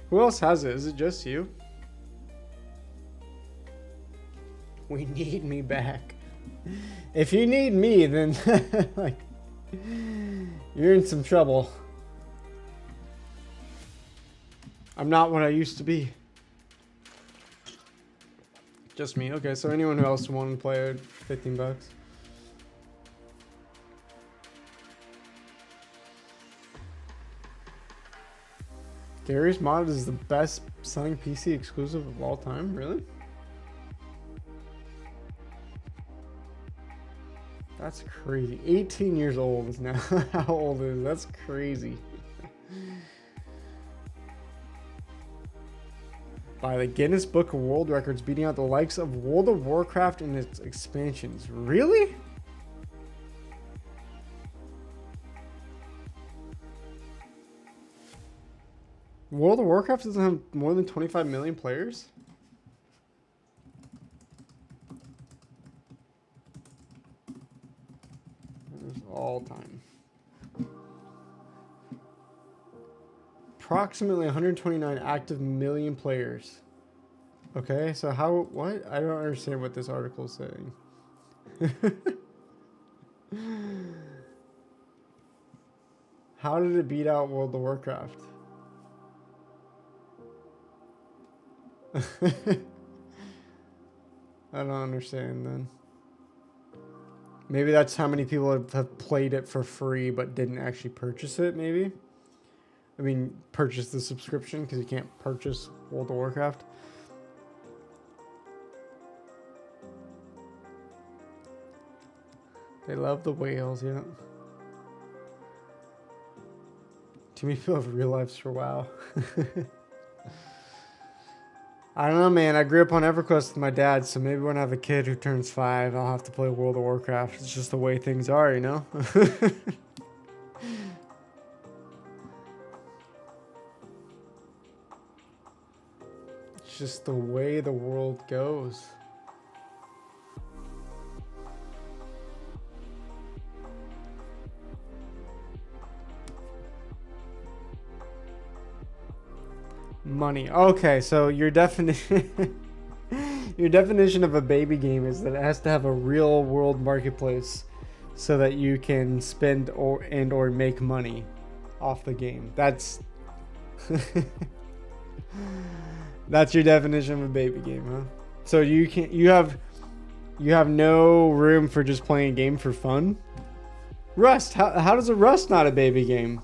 Who else has it? Is it just you? We need me back. If you need me, then like you're in some trouble. I'm not what I used to be. Just me. Okay, so anyone who else wanted to play it, $15. Gary's Mod is the best selling PC exclusive of all time? Really? That's crazy. 18 years old is now how old is. That's crazy. By the Guinness Book of World Records, beating out the likes of World of Warcraft and its expansions. Really? World of Warcraft doesn't have more than 25 million players? There's all time. Approximately 129 active million players. Okay, so how, what? I don't understand what this article is saying. How did it beat out World of Warcraft? I don't understand then. Maybe that's how many people have played it for free but didn't actually purchase it, maybe? I mean, purchase the subscription because you can't purchase World of Warcraft. They love the whales, yeah. Too many people have real lives for WoW. I don't know, man. I grew up on EverQuest with my dad, so maybe when I have a kid who turns 5, I'll have to play World of Warcraft. It's just the way things are, you know? It's just the way the world goes. Money. Okay, so your definition your definition of a baby game is that it has to have a real world marketplace so that you can spend or make money off the game. That's that's your definition of a baby game, huh? So you have no room for just playing a game for fun? Rust, how does a Rust not a baby game?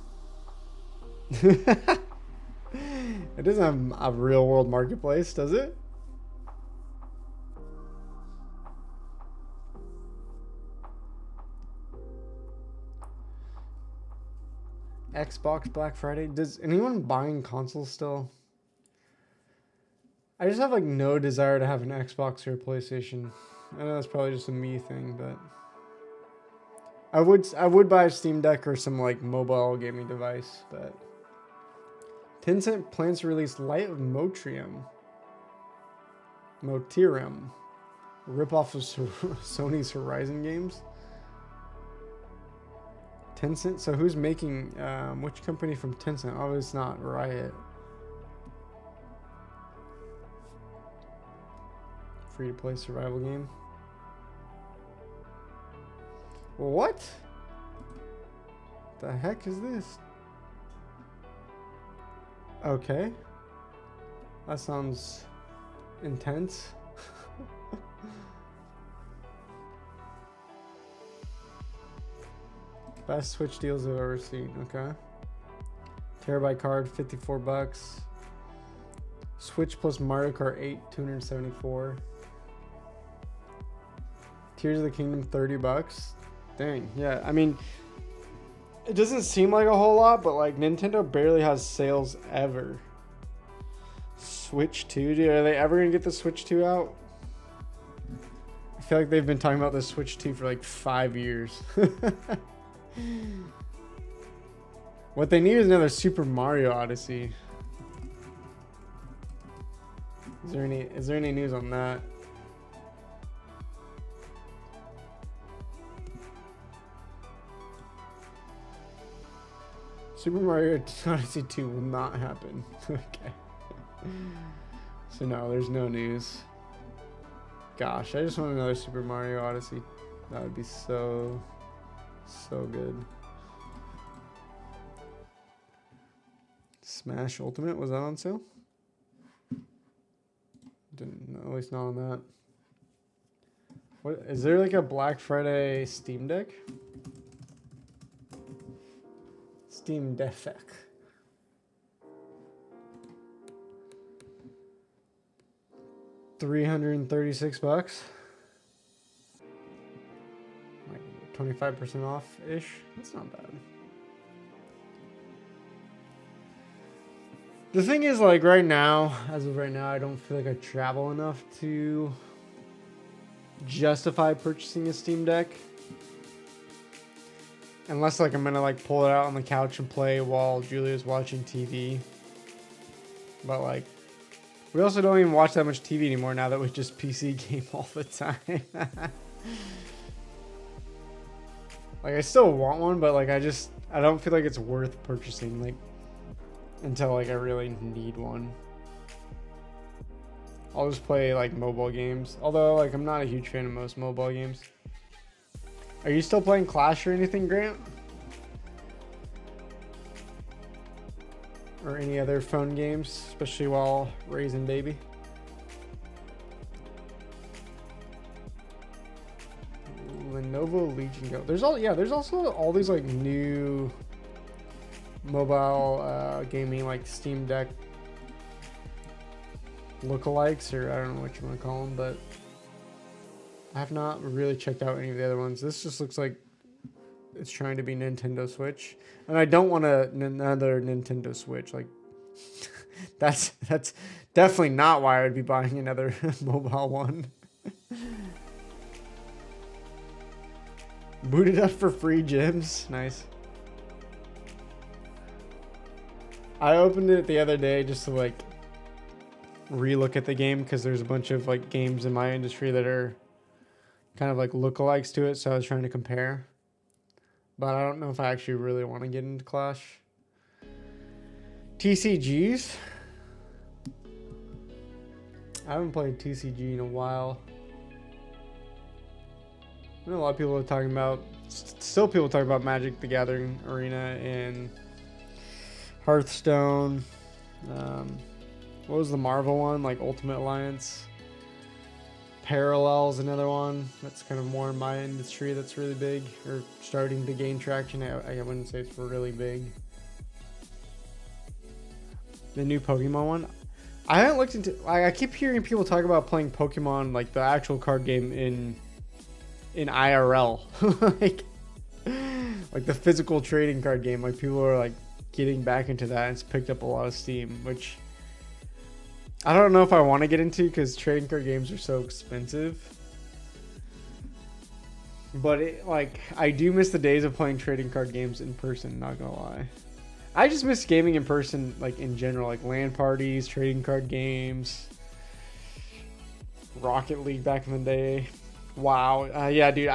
It doesn't have a real world marketplace, does it? Xbox Black Friday. Does anyone buying consoles still? I just have like no desire to have an Xbox or a PlayStation. I know that's probably just a me thing, but I would buy a Steam Deck or some like mobile gaming device, but Tencent plans to release Light of Motrium. Motirum. Ripoff of Sony's Horizon games. Tencent? So who's making, which company from Tencent? Oh, it's not Riot. Free to play survival game. What? The heck is this? Okay. That sounds intense. Best Switch deals I've ever seen. Okay. Terabyte card, $54. Switch plus Mario Kart 8, $274. Tears of the Kingdom, $30. Dang. Yeah. I mean, it doesn't seem like a whole lot, but like Nintendo barely has sales ever. Switch 2, dude, are they ever gonna get the Switch 2 out? I feel like they've been talking about the Switch 2 for like 5 years. What they need is another Super Mario Odyssey. Is there any news on that? Super Mario Odyssey 2 will not happen. Okay. So no, there's no news. Gosh, I just want another Super Mario Odyssey. That would be so good. Smash Ultimate, was that on sale? Didn't, at least not on that. What is there like a Black Friday Steam Deck? Steam Deck. $336. Like 25% off ish. That's not bad. The thing is, like right now, as of right now, I don't feel like I travel enough to justify purchasing a Steam Deck. Unless like I'm gonna like pull it out on the couch and play while Julia's watching TV. But like, we also don't even watch that much TV anymore now that we just PC game all the time. Like I still want one, but like I don't feel like it's worth purchasing like until like I really need one. I'll just play like mobile games. Although like I'm not a huge fan of most mobile games. Are you still playing Clash or anything, Grant? Or any other phone games, especially while raising baby? Lenovo Legion Go. There's also all these like new mobile gaming like Steam Deck lookalikes, or I don't know what you want to call them, but I have not really checked out any of the other ones. This just looks like it's trying to be Nintendo Switch, and I don't want another Nintendo Switch. Like that's definitely not why I would be buying another mobile one. Booted up for free gems. Nice. I opened it the other day just to like relook at the game because there's a bunch of like games in my industry that are kind of like lookalikes to it, so I was trying to compare. But I don't know if I actually really want to get into Clash. TCGs. I haven't played TCG in a while. I know a lot of people are talking about, still people talking about Magic the Gathering Arena and Hearthstone. What was the Marvel one? Like Ultimate Alliance. Parallel's another one that's kind of more in my industry that's really big, or starting to gain traction. I wouldn't say it's really big. The new Pokemon one, I haven't looked into. I keep hearing people talk about playing Pokemon, like the actual card game in IRL, like the physical trading card game. Like people are like getting back into that, and it's picked up a lot of steam, which I don't know if I want to get into because trading card games are so expensive. But I do miss the days of playing trading card games in person, not gonna lie. I just miss gaming in person, like in general, like LAN parties, trading card games, Rocket League back in the day. Wow. Yeah, dude,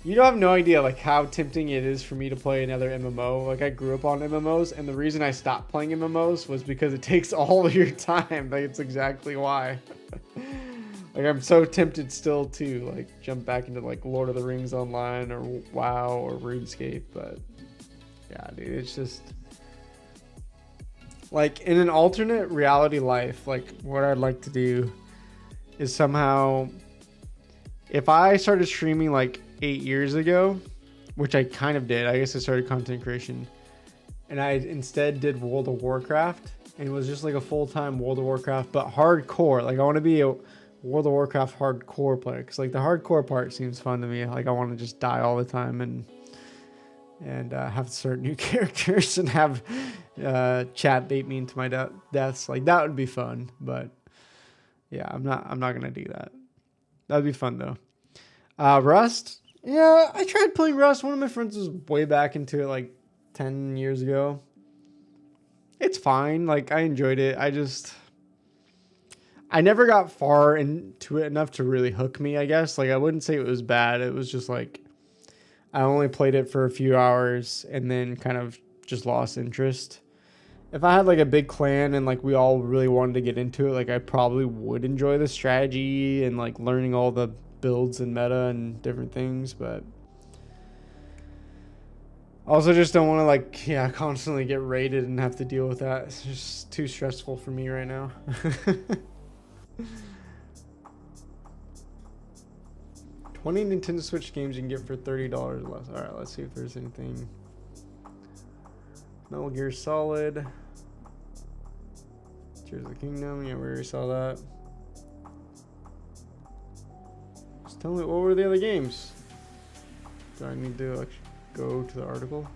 you don't have no idea like how tempting it is for me to play another MMO. Like I grew up on MMOs, and the reason I stopped playing MMOs was because it takes all of your time. Like it's exactly why. Like I'm so tempted still to like jump back into like Lord of the Rings Online or WoW or RuneScape, but yeah, dude, it's just like in an alternate reality life, like what I'd like to do is somehow, if I started streaming like 8 years ago, which I kind of did, I guess I started content creation, and I instead did World of Warcraft, and it was just like a full-time World of Warcraft, but hardcore. Like I want to be a World of Warcraft hardcore player, because like the hardcore part seems fun to me. Like I want to just die all the time and have to start new characters and have chat bait me into my deaths. Like that would be fun, but yeah, I'm not gonna do that. That'd be fun though. Rust. Yeah, I tried playing Rust. One of my friends was way back into it like 10 years ago. It's fine. Like I enjoyed it. I never got far into it enough to really hook me, I guess. Like I wouldn't say it was bad. It was just like I only played it for a few hours and then kind of just lost interest. If I had like a big clan and like we all really wanted to get into it, like I probably would enjoy the strategy and like learning all the builds and meta and different things, but also just don't want to like constantly get raided and have to deal with that. It's just too stressful for me right now. 20 Nintendo Switch games you can get for $30 less. All right, let's see if there's anything. Metal Gear Solid. Tears of the Kingdom. Yeah, we already saw that. Tell me, what were the other games? Do I need to go to the article?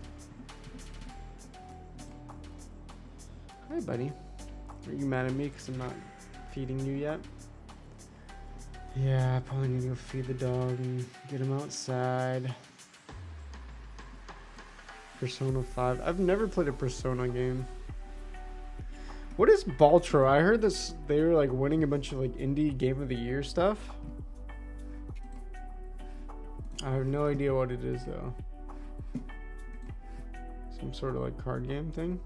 Hi, buddy. Are you mad at me because I'm not feeding you yet? Yeah, I probably need to go feed the dog and get him outside. Persona 5. I've never played a Persona game. What is Baltro? I heard this. They were like winning a bunch of like indie game of the year stuff. I have no idea what it is though. Some sort of like card game thing.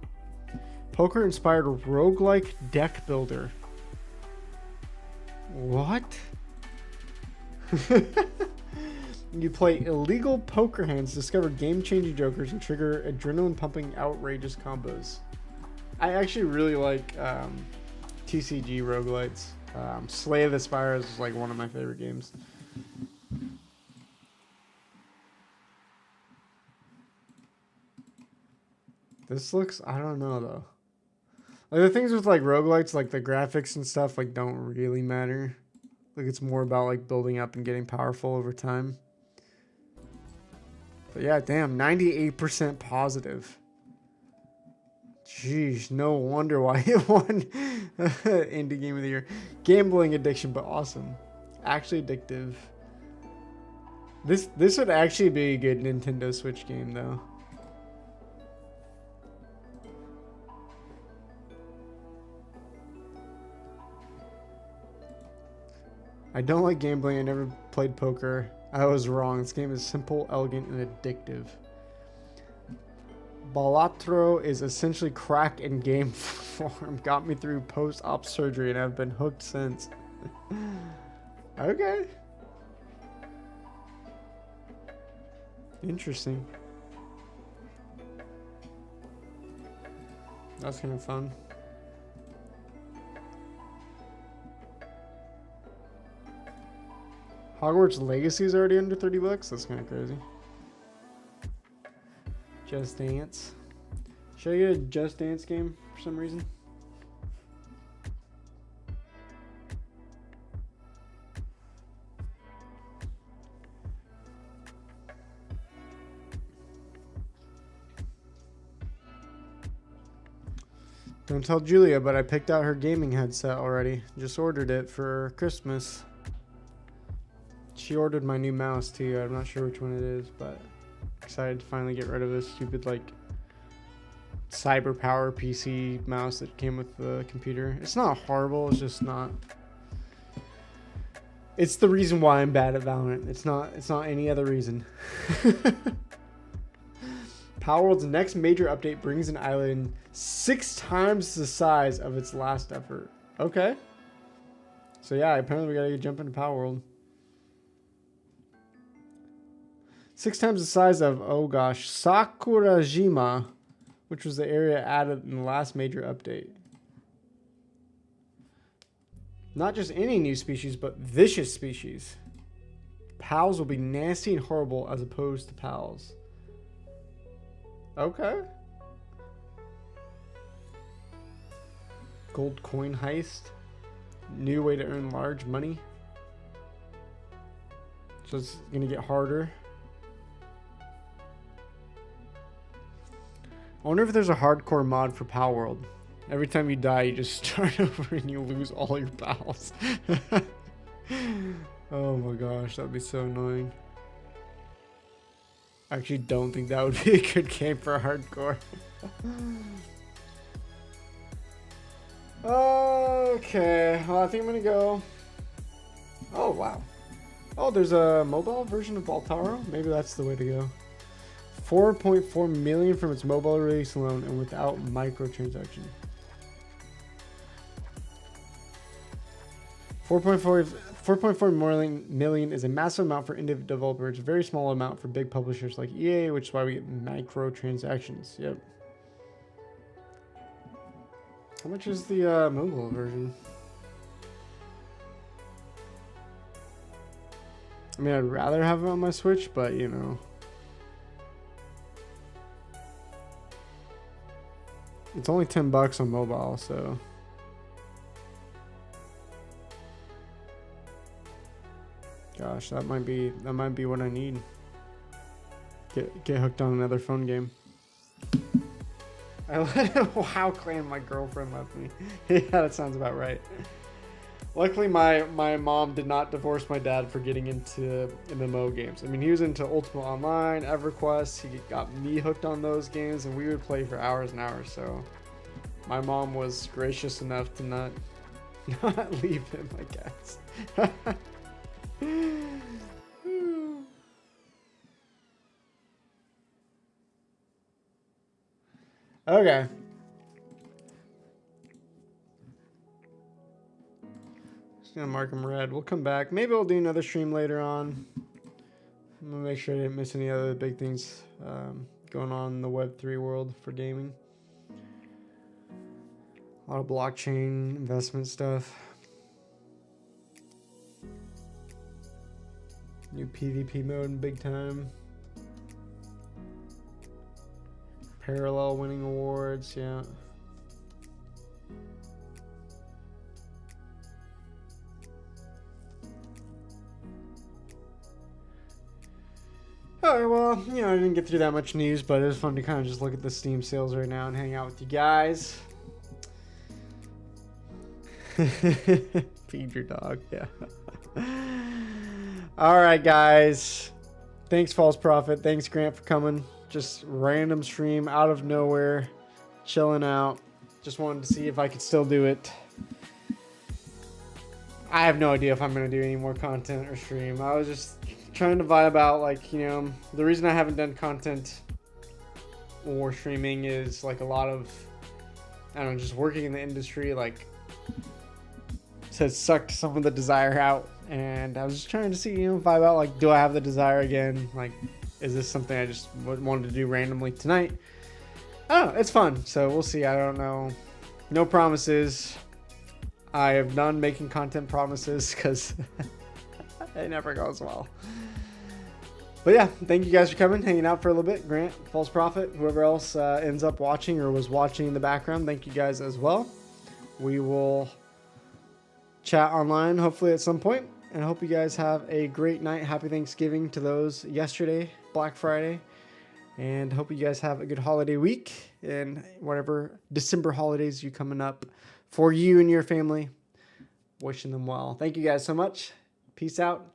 Poker inspired roguelike deck builder. What? You play illegal poker hands, discover game-changing jokers, and trigger adrenaline-pumping, outrageous combos. I actually really like TCG roguelites. Slay the Spires is like one of my favorite games. This looks, I don't know though. Like the things with like roguelites, like the graphics and stuff, like don't really matter. Like it's more about like building up and getting powerful over time. But yeah, damn, 98% positive. Jeez, no wonder why it won Indie Game of the Year. Gambling addiction, but awesome. Actually addictive. This would actually be a good Nintendo Switch game though. I don't like gambling. I never played poker. I was wrong. This game is simple, elegant, and addictive. Balatro is essentially crack in game form. Got me through post-op surgery, and I've been hooked since. Okay. Interesting. That's kind of fun. Hogwarts Legacy is already under 30 bucks. That's kind of crazy. Just Dance. Should I get a Just Dance game for some reason? Don't tell Julia, but I picked out her gaming headset already. Just ordered it for Christmas. She ordered my new mouse too. I'm not sure which one it is, but excited to finally get rid of this stupid like cyber power PC mouse that came with the computer. It's not horrible, it's just not. It's the reason why I'm bad at Valorant. It's not any other reason. Palworld's next major update brings an island 6 times the size of its last effort. Okay. So yeah, apparently we gotta jump into Palworld. 6 times the size of, oh gosh, Sakurajima, which was the area added in the last major update. Not just any new species, but vicious species. Pals will be nasty and horrible as opposed to pals. Okay. Gold coin heist. New way to earn large money. So it's gonna get harder. I wonder if there's a hardcore mod for Palworld. Every time you die, you just start over and you lose all your pals. Oh my gosh, that would be so annoying. I actually don't think that would be a good game for hardcore. Okay, well, I think I'm gonna go. Oh wow. Oh, there's a mobile version of Baltaro. Maybe that's the way to go. 4.4 million from its mobile release alone and without microtransaction. 4.4 million is a massive amount for indie developers, a very small amount for big publishers like EA, which is why we get microtransactions. Yep. How much is the mobile version? I mean, I'd rather have it on my Switch, but you know. It's only $10 on mobile, so. Gosh, that might be what I need. Get hooked on another phone game. I let a WoW clan my girlfriend left me. Yeah, that sounds about right. Luckily, my mom did not divorce my dad for getting into MMO games. I mean, he was into Ultimate Online, EverQuest. He got me hooked on those games, and we would play for hours and hours. So my mom was gracious enough to not leave him, I guess. Okay. Just gonna mark them red. We'll come back. Maybe we'll do another stream later on. I'm gonna make sure I didn't miss any other big things going on in the Web3 world for gaming. A lot of blockchain investment stuff. New PvP mode in big time. Parallel winning awards, yeah. Alright, well, I didn't get through that much news, but it was fun to kind of just look at the Steam sales right now and hang out with you guys. Feed your dog, yeah. Alright, guys. Thanks, False Prophet. Thanks, Grant, for coming. Just random stream out of nowhere, chilling out. Just wanted to see if I could still do it. I have no idea if I'm going to do any more content or stream. I was just trying to vibe out, the reason I haven't done content or streaming is like a lot of, I don't know, just working in the industry, has sucked some of the desire out. And I was just trying to see, vibe out, do I have the desire again? Is this something I just wanted to do randomly tonight? I don't know. It's fun. So we'll see. I don't know. No promises. I have none making content promises because it never goes well. But yeah, thank you guys for coming, hanging out for a little bit. Grant, False Prophet, whoever else ends up watching or was watching in the background, thank you guys as well. We will chat online hopefully at some point. And I hope you guys have a great night. Happy Thanksgiving to those yesterday, Black Friday. And hope you guys have a good holiday week and whatever December holidays you coming up for you and your family. Wishing them well. Thank you guys so much. Peace out.